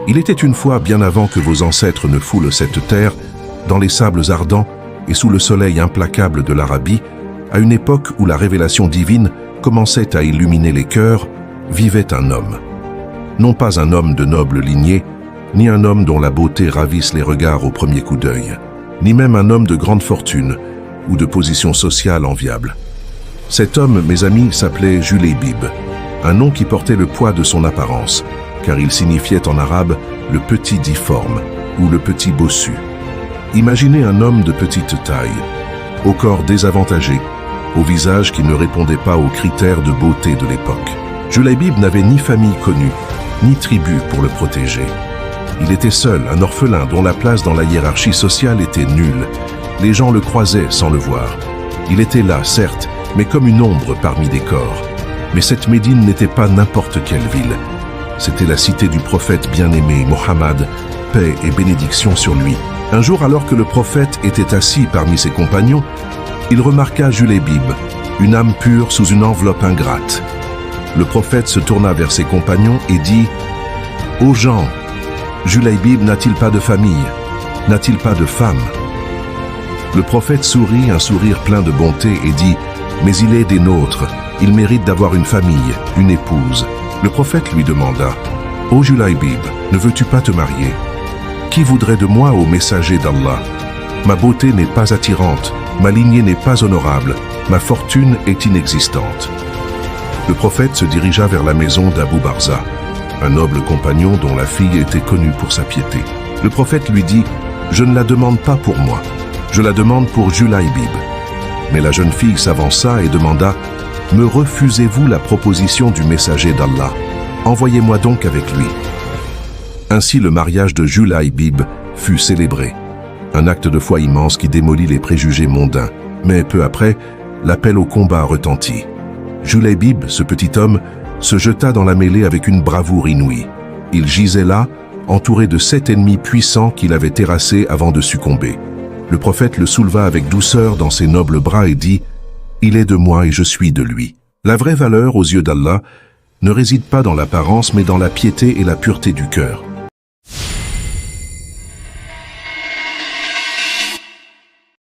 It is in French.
Il était une fois, bien avant que vos ancêtres ne foulent cette terre, dans les sables ardents et sous le soleil implacable de l'Arabie, à une époque où la révélation divine commençait à illuminer les cœurs, vivait un homme. Non pas un homme de noble lignée, ni un homme dont la beauté ravisse les regards au premier coup d'œil, ni même un homme de grande fortune ou de position sociale enviable. Cet homme, mes amis, s'appelait Julaybib, un nom qui portait le poids de son apparence, car il signifiait en arabe le petit difforme ou le petit bossu. Imaginez un homme de petite taille, au corps désavantagé, au visage qui ne répondait pas aux critères de beauté de l'époque. Julaybib n'avait ni famille connue, ni tribu pour le protéger. Il était seul, un orphelin dont la place dans la hiérarchie sociale était nulle. Les gens le croisaient sans le voir. Il était là, certes, mais comme une ombre parmi des corps. Mais cette Médine n'était pas n'importe quelle ville. C'était la cité du prophète bien-aimé, Mohammed, paix et bénédiction sur lui. Un jour, alors que le prophète était assis parmi ses compagnons, il remarqua Julaybib, une âme pure sous une enveloppe ingrate. Le prophète se tourna vers ses compagnons et dit « Ô gens, Julaybib n'a-t-il pas de famille? N'a-t-il pas de femme ?» Le prophète sourit, un sourire plein de bonté, et dit « Mais il est des nôtres, il mérite d'avoir une famille, une épouse. » Le prophète lui demanda « Ô Julaybib, ne veux-tu pas te marier? Qui voudrait de moi, ô messager d'Allah? Ma beauté n'est pas attirante, ma lignée n'est pas honorable, ma fortune est inexistante. » Le prophète se dirigea vers la maison d'Abu Barza, un noble compagnon dont la fille était connue pour sa piété. Le prophète lui dit « Je ne la demande pas pour moi, je la demande pour Julaybib. » Mais la jeune fille s'avança et demanda « Me refusez-vous la proposition du messager d'Allah? Envoyez-moi donc avec lui. » Ainsi le mariage de Julaybib fut célébré. Un acte de foi immense qui démolit les préjugés mondains. Mais peu après, l'appel au combat retentit. Julaybib, ce petit homme, se jeta dans la mêlée avec une bravoure inouïe. Il gisait là, entouré de 7 ennemis puissants qu'il avait terrassés avant de succomber. Le prophète le souleva avec douceur dans ses nobles bras et dit « Il est de moi et je suis de lui. » La vraie valeur aux yeux d'Allah ne réside pas dans l'apparence mais dans la piété et la pureté du cœur.